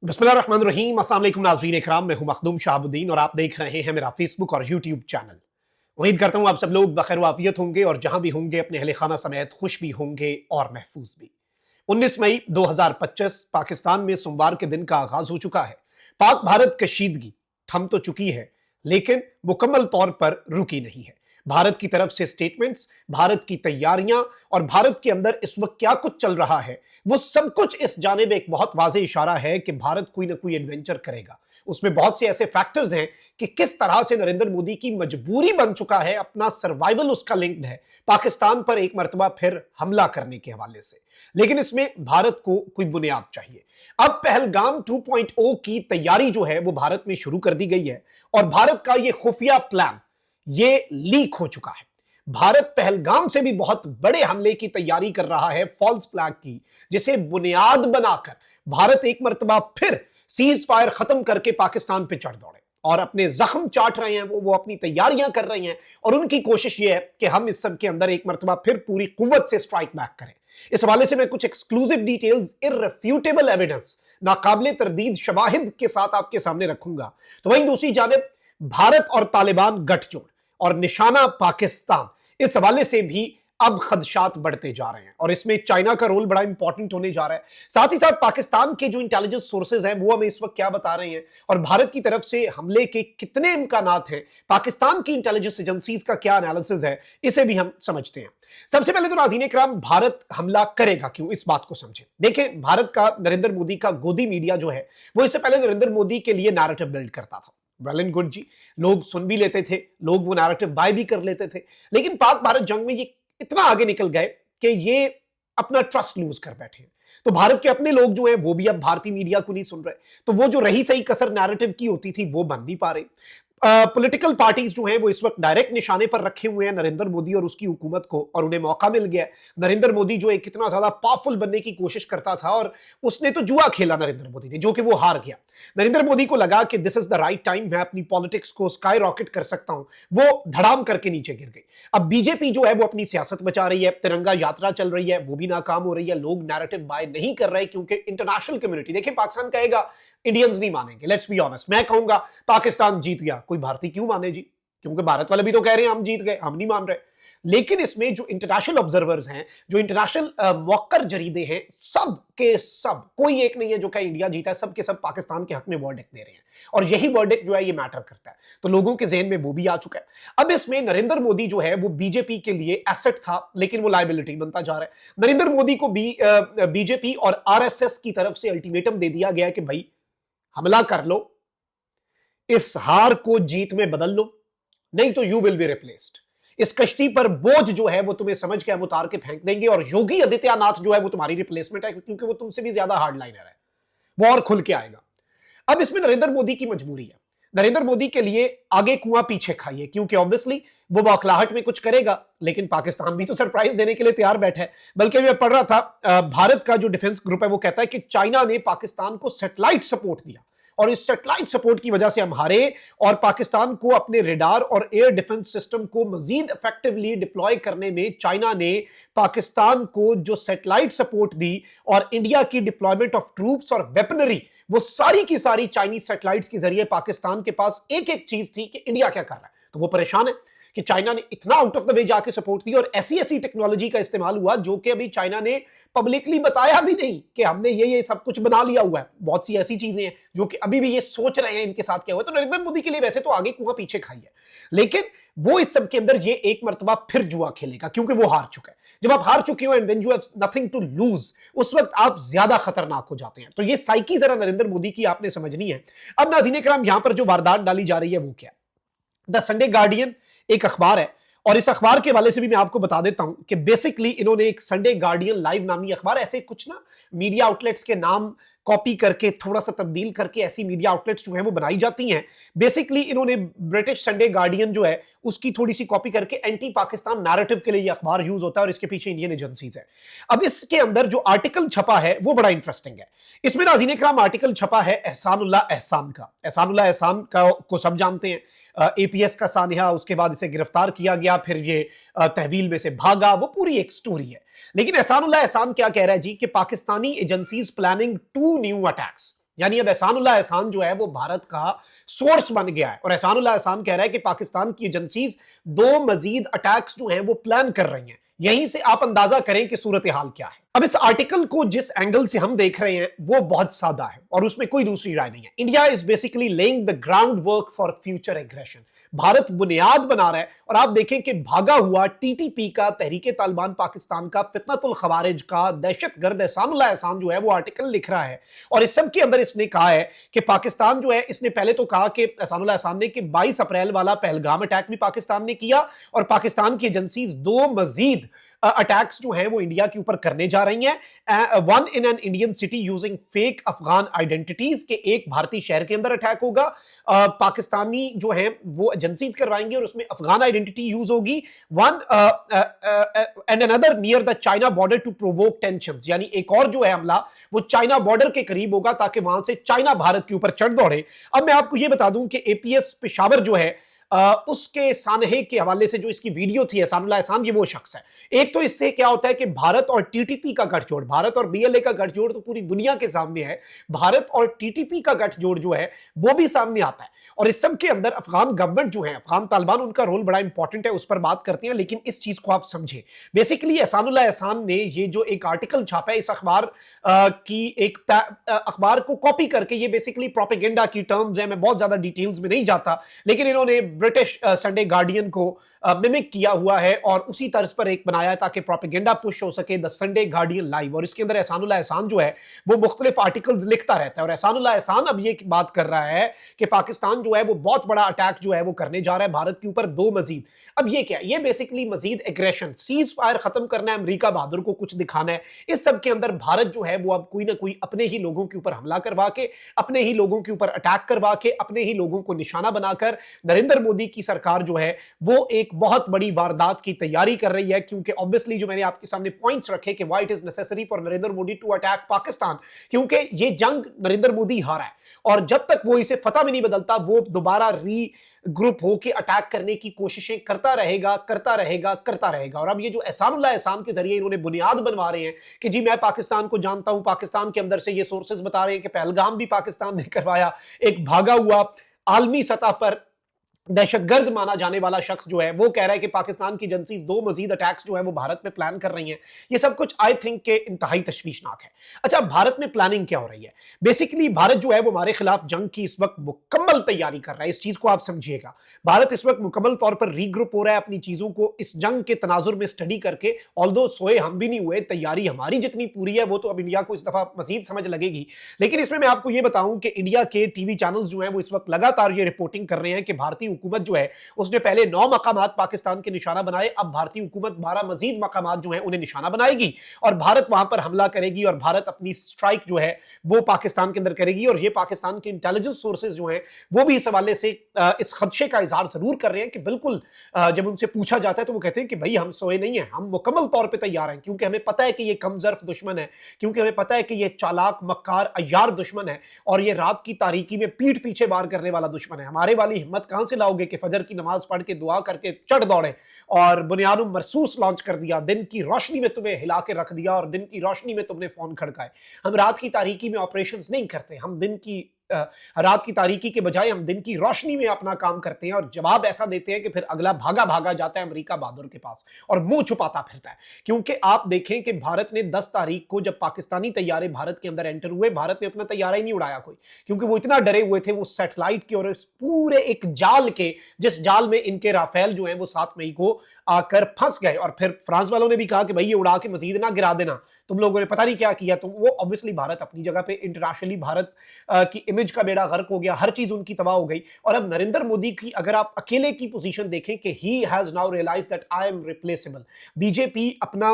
बिस्मिल्लाहिर्रहमानिर्रहीम। अस्सलाम वालेकुम नाज़रीन इकराम, मैं हूं मखदूम शाहबुद्दीन और आप देख रहे हैं मेरा फेसबुक और यूट्यूब चैनल। उम्मीद करता हूं आप सब लोग बखैर वाफियत होंगे और जहां भी होंगे अपने अहले खाना समेत खुश भी होंगे और महफूज भी। 19 मई 2025 पाकिस्तान में सोमवार के दिन का आगाज हो चुका है। पाक भारत कशीदगी थम तो चुकी है लेकिन मुकम्मल तौर पर रुकी नहीं है। भारत की तरफ से स्टेटमेंट्स, भारत की तैयारियां और भारत के अंदर इस वक्त क्या कुछ चल रहा है, वो सब कुछ इस जानिब एक बहुत वाज़ेह इशारा है कि भारत कोई ना कोई एडवेंचर करेगा। उसमें बहुत से ऐसे फैक्टर्स हैं कि किस तरह से नरेंद्र मोदी की मजबूरी बन चुका है, अपना सर्वाइवल उसका लिंक्ड है पाकिस्तान पर एक मरतबा फिर हमला करने के हवाले से। लेकिन इसमें भारत को कोई बुनियाद चाहिए। अब पहलगाम 2.0 की तैयारी जो है वो भारत में शुरू कर दी गई है और भारत का ये खुफिया प्लान ये लीक हो चुका है। भारत पहलगाम से भी बहुत बड़े हमले की तैयारी कर रहा है, फॉल्स फ्लैग की, जिसे बुनियाद बनाकर भारत एक मरतबा फिर सीज फायर खत्म करके पाकिस्तान पे चढ़ दौड़े और अपने जख्म चाट रहे हैं। वो अपनी तैयारियां कर रहे हैं और उनकी कोशिश ये है कि हम इस सब के अंदर एक मरतबा फिर पूरी कुव्वत से स्ट्राइक बैक करें। इस हवाले से मैं कुछ एक्सक्लूसिव डिटेल्स, इररेफ्यूटेबल एविडेंस, नाकाबिले तरदीद शवाहिद के साथ आपके सामने रखूंगा। तो वहीं दूसरी जानिब भारत और तालिबान गठजोड़ और निशाना पाकिस्तान, इस हवाले से भी अब खदशात बढ़ते जा रहे हैं और इसमें चाइना का रोल बड़ा इंपॉर्टेंट होने जा रहा है। साथ ही साथ पाकिस्तान के जो इंटेलिजेंस सोर्सेज हैं वो हमें इस वक्त क्या बता रहे हैं और भारत की तरफ से हमले के कितने इम्कानात हैं, पाकिस्तान की इंटेलिजेंस एजेंसीज का क्या एनालिसिस है, इसे भी हम समझते हैं। सबसे पहले तो नाज़रीन इकराम, भारत हमला करेगा क्यों, इस बात को समझें। देखें, भारत का, नरेंद्र मोदी का गोदी मीडिया जो है वो इससे पहले नरेंद्र मोदी के लिए नैरेटिव बिल्ड करता था। वेल एंड गुड जी, लोग सुन भी लेते थे, लोग वो नैरेटिव बाय भी कर लेते थे। लेकिन पाक भारत जंग में ये इतना आगे निकल गए कि ये अपना ट्रस्ट लूज कर बैठे हैं। तो भारत के अपने लोग जो हैं वो भी अब भारतीय मीडिया को नहीं सुन रहे। तो वो जो रही सही कसर नैरेटिव की होती थी वो बन नहीं पा रही। पॉलिटिकल पार्टीज जो हैं वो इस वक्त डायरेक्ट निशाने पर रखे हुए हैं नरेंद्र मोदी और उसकी हुकूमत को, और उन्हें मौका मिल गया है। नरेंद्र मोदी जो एक कितना ज्यादा पावरफुल बनने की कोशिश करता था और उसने तो जुआ खेला नरेंद्र मोदी ने, जो कि वो हार गया। नरेंद्र मोदी को लगा कि this is the right time, मैं अपनी पॉलिटिक्स को स्काई रॉकेट कर सकता हूं, वो धड़ाम करके नीचे गिर गई। अब बीजेपी जो है वो अपनी सियासत बचा रही है, तिरंगा यात्रा चल रही है, वो भी नाकाम हो रही है। लोग नैरेटिव बाय नहीं कर रहे क्योंकि इंटरनेशनल कम्युनिटी, देखिए पाकिस्तान कहेगा इंडियंस नहीं मानेंगे, लेट्स बी ऑनेस्ट। मैं कहूंगा पाकिस्तान जीत गया, कोई भारतीय क्यों माने जी? क्योंकि भारत वाले भी तो कह रहे हैं हम जीत गए, हम नहीं मान रहे। लेकिन इसमें जो इंटरनेशनल ऑब्जर्वर्स हैं, जो इंटरनेशनल मौकर जरीदे हैं, सब के सब, कोई एक नहीं है जो कहे इंडिया जीता है, सब के सब पाकिस्तान के हक में वर्डिक्ट दे रहे हैं और यही वर्डिक्ट जो है ये मैटर करता है। तो लोगों के जहन में वो भी आ चुका है। अब इसमें नरेंद्र मोदी जो है वो बीजेपी के लिए एसेट था लेकिन वो लायबिलिटी बनता जा रहा है। नरेंद्र मोदी को बीजेपी और आरएसएस की तरफ से अल्टीमेटम दे दिया गया कि भाई हमला कर लो, इस हार को जीत में बदल लो, नहीं तो यू विल बी रिप्लेस्ड। इस कश्ती पर बोझ जो है वो तुम्हें समझ के हम उतार के फेंक देंगे और योगी आदित्यनाथ जो है वो तुम्हारी रिप्लेसमेंट है, क्योंकि वो तुमसे भी ज्यादा हार्ड लाइनर है, वो और खुल के आएगा। अब इसमें नरेंद्र मोदी की मजबूरी है। नरेंद्र मोदी के लिए आगे कुआं पीछे खाइए, क्योंकि ऑब्वियसली वो बौखलाहट में कुछ करेगा लेकिन पाकिस्तान भी तो सरप्राइज देने के लिए तैयार बैठा है। बल्कि मैं पढ़ रहा था, भारत का जो डिफेंस ग्रुप है वो कहता है कि चाइना ने पाकिस्तान को सैटेलाइट सपोर्ट दिया और इस सैटेलाइट सपोर्ट की वजह से हम हारे और पाकिस्तान को अपने रेडार और एयर डिफेंस सिस्टम को मजीद इफेक्टिवली डिप्लॉय करने में चाइना ने पाकिस्तान को जो सैटेलाइट सपोर्ट दी और इंडिया की डिप्लॉयमेंट ऑफ ट्रूप्स और वेपनरी, वो सारी की सारी चाइनीज सैटेलाइट्स के जरिए पाकिस्तान के पास एक एक चीज थी कि इंडिया क्या कर रहा है। तो वो परेशान है कि चाइना ने इतना आउट ऑफ द वे जाके सपोर्ट दी और ऐसी ऐसी टेक्नोलॉजी का इस्तेमाल हुआ जो कि अभी चाइना ने पब्लिकली बताया भी नहीं कि हमने ये सब कुछ बना लिया हुआ है। बहुत सी ऐसी चीजें हैं जो कि अभी भी ये सोच रहे हैं इनके साथ क्या हुआ। तो नरेंद्र मोदी के लिए वैसे तो आगे कुआं पीछे खाई है, लेकिन वो इस सब के अंदर ये एक मरतबा फिर जुआ खेलेगा क्योंकि वो हार चुका है। जब आप हार चुके हो and when you have nothing to lose, उस वक्त आप ज्यादा खतरनाक हो जाते हैं। तो ये साइकी जरा नरेंद्र मोदी की आपने समझनी है। अब नाज़रीन किराम, यहां पर जो वारदात डाली जा रही है वो क्या है? द संडे गार्डियन एक अखबार है और इस अखबार के हवाले से भी मैं आपको बता देता हूं कि बेसिकली इन्होंने एक संडे गार्डियन लाइव नामी अखबार, ऐसे कुछ ना मीडिया आउटलेट्स के नाम कॉपी करके थोड़ा सा तब्दील करके ऐसी मीडिया आउटलेट्स जो है वो बनाई जाती हैं। बेसिकली इन्होंने ब्रिटिश संडे गार्डियन जो है उसकी थोड़ी सी कॉपी करके एंटी पाकिस्तान नैरेटिव के लिए ये अखबार यूज होता है और इसके पीछे इंडियन एजेंसीज है। अब इसके अंदर जो आर्टिकल छपा है वो बड़ा इंटरेस्टिंग है। इसमें नाज़रीन इकराम आर्टिकल छपा है एहसानुल्लाह एहसान का। एहसानुल्लाह एहसान का को सब जानते हैं, एपीएस का सानिया, उसके बाद इसे गिरफ्तार किया गया, फिर ये तहवील में से भागा, वो पूरी एक स्टोरी है। लेकिन एहसानुल्लाह एहसान क्या कह रहा है जी कि Pakistani agencies planning 2 new attacks. यानी अब एहसानुल्लाह एहसान जो है वो भारत का सोर्स बन गया है और एहसानुल्लाह एहसान कह रहा है कि पाकिस्तान की एजेंसीज दो मजीद अटैक्स जो हैं वो प्लान कर रही हैं। यहीं से आप अंदाजा करें कि सूरत हाल क्या है। अब इस आर्टिकल को जिस एंगल से हम देख रहे हैं वो बहुत सादा है और उसमें कोई दूसरी राय नहीं है। India is basically laying the ground work for future aggression. Bharat बुनियाद बना रहा है और आप देखें कि भागा हुआ टीटीपी का, तहरीके तालिबान पाकिस्तान का, फितनतुल खवारिज का, दहशतगर्द एहसानुल्लाह एहसान जो है वो आर्टिकल लिख रहा है और इस सब के अंदर इसने कहा है कि पाकिस्तान जो है, इसने पहले तो कहा कि एहसानुल्लाह एहसान ने कि 22 अप्रैल वाला पहलगाम अटैक भी पाकिस्तान ने किया और पाकिस्तान की एजेंसीज दो मजीद अटैक्स जो हैं वो इंडिया के ऊपर करने जा रही हैं। One in an Indian city using fake Afghan identities के एक भारतीय शहर के अंदर अटैक होगा। पाकिस्तानी जो हैं वो एजेंसीज करवाएंगे और उसमें अफगान आइडेंटिटी यूज होगी। One and another near the China border to provoke tensions, यानी एक और जो है हमला वो चाइना बॉर्डर के करीब होगा ताकि वहां से चाइना भारत के ऊपर चढ़ दौड़े। अब मैं आपको ये बता दूं कि एपीएस पेशावर जो है उसके सानहे के हवाले से जो इसकी वीडियो थी, एहसानुल्लाह एहसान ये वो शख्स है। एक तो इससे क्या होता है कि भारत और टीटीपी का गठजोड़, भारत और बीएलए का गठजोड़ तो पूरी दुनिया के सामने है, भारत और टीटीपी का गठजोड़ जो है वो भी सामने आता है और इस सब के अंदर अफगान गवर्नमेंट जो है, अफगान तालिबान, उनका रोल बड़ा इंपॉर्टेंट है, उस पर बात करते हैं। लेकिन इस चीज को आप समझें, बेसिकली एहसानुल्लाह एहसान ने ये जो एक आर्टिकल छापा है इस अखबार की एक अखबार को कॉपी करके, ये बेसिकली प्रोपेगेंडा की टर्म्स है, मैं बहुत ज्यादा डिटेल्स में नहीं जाता, लेकिन इन्होंने ब्रिटिश संडे गार्डियन को मिमिक किया हुआ है और उसी तर्ज पर एक बनाया है ताकि प्रोपेगेंडा पुश हो सके, द संडे गार्डियन लाइव। और इसके अंदर एहसानुल्लाह एहसान जो है वो मुख्तलिफ आर्टिकल्स लिखता रहता है और एहसानुल्लाह एहसान अब ये बात कर रहा है कि पाकिस्तान जो है वो बहुत बड़ा अटैक जो है वो करने जा रहा है भारत के ऊपर, दो मजीद। अब ये क्या है? ये बेसिकली मजीद एग्रेशन, सीज फायर खत्म करना है, अमेरिका बहादुर को कुछ दिखाना है। इस सब के अंदर भारत जो है वो अब कोई ना कोई अपने ही लोगों के ऊपर हमला करवा के, अपने ही लोगों के ऊपर अटैक करवा के, अपने ही लोगों को निशाना बनाकर नरेंद्र मोदी की सरकार जो है वो एक बहुत बड़ी वारदात की तैयारी कर रही है। क्योंकि ऑब्वियसली जो मैंने आपके सामने पॉइंट्स रखे कि why it is necessary for Narendra Modi to attack Pakistan, क्योंकि ये जंग नरेंद्र मोदी हारा है और जब तक वो इसे फतह में नहीं बदलता वो दोबारा री ग्रुप होकर अटैक करने की कोशिशें करता रहेगा, करता रहेगा, करता रहेगा। और अब ये जो एहसानुल्लाह एहसान के जरिए इन्होंने बुनियाद बनवा रहे हैं कि जी मैं पाकिस्तान को जानता हूं, पाकिस्तान के अंदर से ये सोर्सेज बता रहे हैं कि पहलगाम भी पाकिस्तान ने करवाया, एक भागा हुआ आलमी सतह पर दहशतगर्द माना जाने वाला शख्स जो है वो कह रहा है कि पाकिस्तान की एजेंसीज दो मजीद अटैक्स जो है वो भारत में प्लान कर रही हैं। ये सब कुछ आई थिंक के इंतहाई तशवीशनाक है। अच्छा, भारत में प्लानिंग क्या हो रही है? बेसिकली भारत जो है वो हमारे खिलाफ जंग की इस वक्त मुकम्मल तैयारी कर रहा है। इस चीज को आप समझिएगा, भारत इस वक्त मुकम्मल तौर पर रीग्रुप हो रहा है अपनी चीजों को इस जंग के तनाजुर में स्टडी करके। ऑल्दो सोए हम भी नहीं हुए, तैयारी हमारी जितनी पूरी है वो तो अब इंडिया को इस दफा मजीद समझ लगेगी। लेकिन इसमें मैं आपको ये बताऊं कि इंडिया के टीवी चैनल्स जो है वो इस वक्त लगातार ये रिपोर्टिंग कर रहे हैं कि भारतीय हुकूमत जो है उसने पहले 9 मकामात पाकिस्तान के निशाना बनाए, अब भारतीय हुकूमत 12 मजीद मकामात जो है उन्हें निशाना बनाएगी और भारत वहां पर हमला करेगी और भारत अपनी स्ट्राइक जो है वो पाकिस्तान के अंदर करेगी। और ये पाकिस्तान के इंटेलिजेंस सोर्सेज जो हैं वो भी इस हवाले से इस खदशे का इजहार जरूर कर रहे हैं कि बिल्कुल, जब उनसे पूछा जाता है तो वो कहते हैं कि भाई हम सोए नहीं है, हम मुकम्मल तौर पर तैयार हैं, क्योंकि हमें पता है कि ये कमजर्फ दुश्मन है, क्योंकि हमें पता है कि ये चालाक मक्कार अय्यार दुश्मन है और ये रात की तारीकी में पीठ पीछे वार करने वाला दुश्मन है। हमारे वाली हिम्मत कहां से लाओगे कि फजर की नमाज पढ़ के दुआ करके चढ़ दौड़े और बुनियाद मरसूस लॉन्च कर दिया, दिन की रोशनी में तुम्हें हिला के रख दिया और दिन की रोशनी में तुमने फोन खड़काए। हम रात की तारीकी में ऑपरेशंस नहीं करते, हम दिन की रात की तारीकी के बजाय हम दिन की रोशनी में अपना काम करते हैं और जवाब ऐसा देते हैं कि फिर अगला भागा भागा जाता है अमेरिका बहादुर के पास और मुंह छुपाता फिरता है। क्योंकि आप देखें कि भारत ने 10 तारीख को जब पाकिस्तानी तैयारे भारत के अंदर एंटर हुए, भारत ने अपना तैयारा ही नहीं उड़ाया कोई, क्योंकि वो इतना डरे हुए थे वो सैटेलाइट के और पूरे एक जाल के, जिस जाल में इनके राफेल जो है वो 7 मई को आकर फंस गए। और फिर फ्रांस वालों ने भी कहा कि भाई ये उड़ा के मजीद ना गिरा देना, तुम लोगों ने पता नहीं क्या किया। तो वो ऑब्वियसली भारत अपनी जगह पे इंटरनेशनली भारत की इमेज का बेड़ा गर्क हो गया, हर चीज उनकी तबाह हो गई। और अब नरेंद्र मोदी की अगर आप अकेले की पोजीशन देखें कि he has now realised that I am replaceable, BJP अपना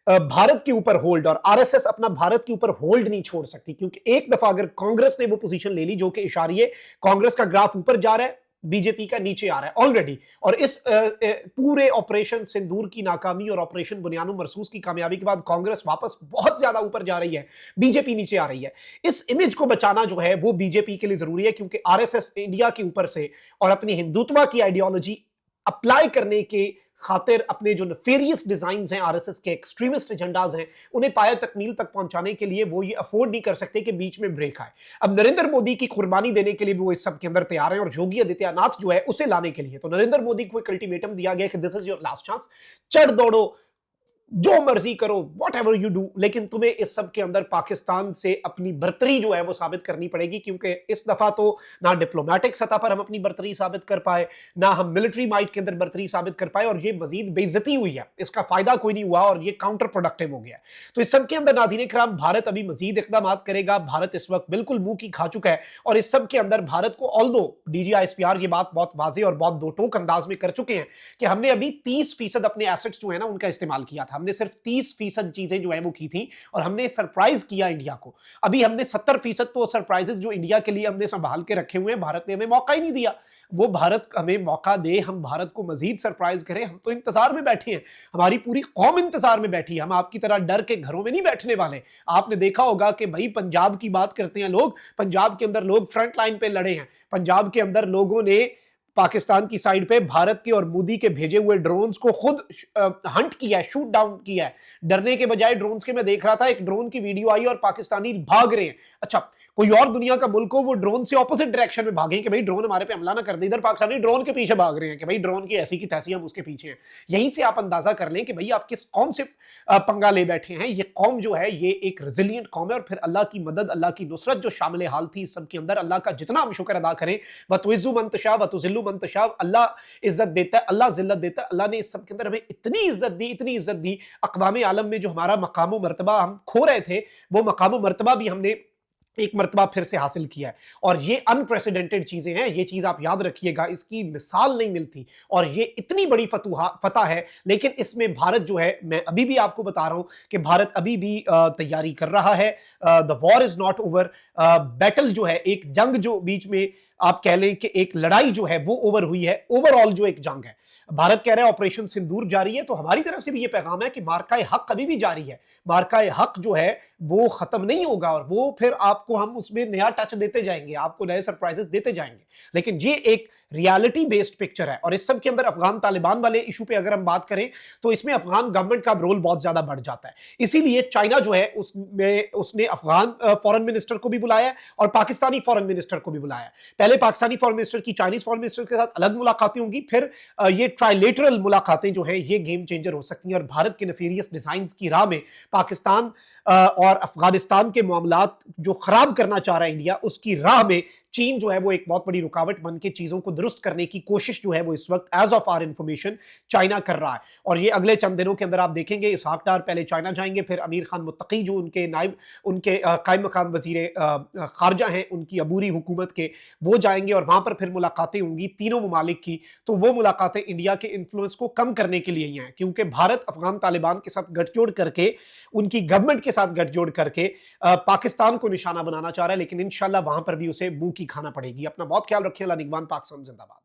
भारत के ऊपर होल्ड और आरएसएस अपना भारत के ऊपर होल्ड नहीं छोड़ सकती, क्योंकि एक दफा अगर कांग्रेस ने वो पोजीशन ले ली, जो कि इशारिये कांग्रेस का ग्राफ ऊपर जा रहा है, बीजेपी का नीचे आ रहा है ऑलरेडी। और इस पूरे ऑपरेशन सिंदूर की नाकामी और ऑपरेशन बुनियाद मरसूस की कामयाबी के बाद कांग्रेस वापस बहुत ज्यादा ऊपर जा रही है, बीजेपी नीचे आ रही है। इस इमेज को बचाना जो है वो बीजेपी के लिए जरूरी है, क्योंकि आरएसएस इंडिया के ऊपर से और अपनी हिंदुत्व की आइडियोलॉजी अप्लाई करने के खातिर अपने जो नेफेरियस डिजाइन्स हैं, आरएसएस के एक्सट्रीमिस्ट एजेंडाज हैं, उन्हें पाया तकमील तक पहुंचाने के लिए वो ये अफोर्ड नहीं कर सकते कि बीच में ब्रेक आए। अब नरेंद्र मोदी की कुर्बानी देने के लिए भी वो इस सब के अंदर तैयार हैं, और योगी आदित्यनाथ जो है उसे लाने के लिए तो नरेंद्र मोदी को एक अल्टीमेटम दिया गया कि this is your last chance, चढ़ दौड़ो, जो मर्जी करो, वॉट एवर यू डू, लेकिन तुम्हें इस सब के अंदर पाकिस्तान से अपनी बर्तरी जो है वो साबित करनी पड़ेगी, क्योंकि इस दफा तो ना डिप्लोमेटिक सतह पर हम अपनी बर्तरी साबित कर पाए, ना हम मिलिट्री माइट के अंदर बर्तरी साबित कर पाए, और ये मजीद बेइज्जती हुई है, इसका फायदा कोई नहीं हुआ और ये काउंटर प्रोडक्टिव हो गया। तो इस सब के अंदर नाज़रीन किराम, भारत अभी मजीद इकदाम करेगा। भारत इस वक्त बिल्कुल मुंह की खा चुका है, और इस सब के अंदर भारत को ऑल्दो डीजीआईएसपीआर ये बात बहुत वाजे और बहुत दो टोक अंदाज में कर चुके हैं कि हमने अभी 30% अपने एसेट्स जो है ना उनका इस्तेमाल किया था। हमने सिर्फ 30% चीजें जो है वो की थी, और हमने सरप्राइज किया इंडिया को। अभी हमने 70% तो सरप्राइजेस जो इंडिया के लिए हमने संभाल के रखे हुए हैं, भारत ने हमें मौका ही नहीं दिया। वो भारत हमें मौका दे, हम भारत को मजीद सरप्राइज करें, हम तो इंतजार में बैठे हैं, हमारी पूरी कौम इंतजार में बैठी है। हम आपकी तरह डर के घरों में नहीं बैठने वाले। आपने देखा होगा कि भाई पंजाब की बात करते हैं लोग, पंजाब के अंदर लोग फ्रंट लाइन पे लड़े हैं, पंजाब के अंदर लोगों ने पाकिस्तान की साइड पे भारत के और मोदी के भेजे हुए ड्रोन्स को खुद हंट किया है, शूट डाउन किया है। डरने के बजाय ड्रोन्स के, मैं देख रहा था एक ड्रोन की वीडियो आई और पाकिस्तानी भाग रहे हैं। अच्छा, कोई और दुनिया का मुल्क हो, वो ड्रोन से ऑपोजिट डायरेक्शन में भागें कि भाई ड्रोन हमारे पे हमला ना कर दे, इधर पाकिस्तानी ड्रोन के पीछे भाग रहे हैं कि भाई ड्रोन की ऐसी की तैसी, हम उसके पीछे हैं। यहीं से आप अंदाजा कर लें कि भाई आप किस कौम से पंगा ले बैठे हैं। ये कौम जो है ये एक रेजिलियंट कौम है, और फिर अल्लाह की मदद, अल्लाह की नुसरत जो शामिल हाल थी इस सब के अंदर, अल्लाह का जितना हम शुक्र अदा करें, वतुइज़्ज़ु मन तशाअ वतुज़िल्लु मन तशाअ, अल्लाह इज्जत देता है, अल्लाह जिल्लत देता है। अल्लाह ने इस सब के अंदर हमें इतनी इज्जत दी, इतनी इज्जत दी, अक़वाम आलम में जो हमारा मकाम मर्तबा हम खो रहे थे, वो मकाम मर्तबा भी हमने एक मर्तबा फिर से हासिल किया है। और ये अनप्रेसिडेंटेड चीजें हैं, ये चीज आप याद रखिएगा, इसकी मिसाल नहीं मिलती, और ये इतनी बड़ी फतह है। लेकिन इसमें भारत जो है, मैं अभी भी आपको बता रहा हूं कि भारत अभी भी तैयारी कर रहा है। The war is not over. Battle जो है, एक जंग जो बीच में आप कह लें कि एक लड़ाई जो है वो ओवर हुई है, ओवरऑल जो एक जंग है। भारत कह रहा है ऑपरेशन सिंदूर जारी है, तो हमारी तरफ से भी ये पैगाम है कि मार्का हक अभी भी जारी है। मार्का हक जो है वो खत्म नहीं होगा, और वो फिर आपको हम उसमें नया टच देते जाएंगे, आपको नए सरप्राइजेस देते जाएंगे। लेकिन ये एक रियलिटी बेस्ड पिक्चर है। और इस सब के अंदर अफगान तालिबान वाले इशू पे अगर हम बात करें, तो इसमें अफगान गवर्नमेंट का रोल बहुत ज्यादा बढ़ जाता है। इसीलिए चाइना जो है उसने अफगान फॉरेन मिनिस्टर को भी बुलाया और पाकिस्तानी फॉरेन मिनिस्टर को भी बुलाया। पहले पाकिस्तानी फॉरेन मिनिस्टर की चाइनीज फॉरेन मिनिस्टर के साथ अलग मुलाकातें होंगी, फिर ये ट्राइलेटरल मुलाकातें जो है ये गेम चेंजर हो सकती हैं। और भारत के नेफेरियस डिजाइन्स की राह में पाकिस्तान और अफगानिस्तान के मामलात जो खराब करना चाह रहा है इंडिया, उसकी राह में चीन जो है वो एक बहुत बड़ी रुकावट बन के चीजों को दुरुस्त करने की कोशिश जो है वो इस वक्त age of our information China कर रहा है। और ये अगले चंद दिनों के अंदर आप देखेंगे इसहाक डार पहले चाइना जाएंगे, फिर अमीर खान मुत्तकी जो उनके नायब, उनके कायम मकाम वजीर खारजा हैं उनकी अबूरी हुकूमत के, वो जाएंगे और वहां पर फिर मुलाकातें होंगी तीनों ममालिक की। तो वो मुलाकातें इंडिया के इन्फ्लुएंस को कम करने के लिए ही हैं, क्योंकि भारत अफगान तालिबान के साथ गठजोड़ करके, उनकी गवर्नमेंट के साथ गठजोड़ करके पाकिस्तान को निशाना बनाना चाह रहा है। लेकिन इंशाल्लाह वहां पर भी उसे मुंह की खाना पड़ेगी। अपना बहुत ख्याल रखिए। अल्लाह निगहबान। पाकिस्तान जिंदाबाद।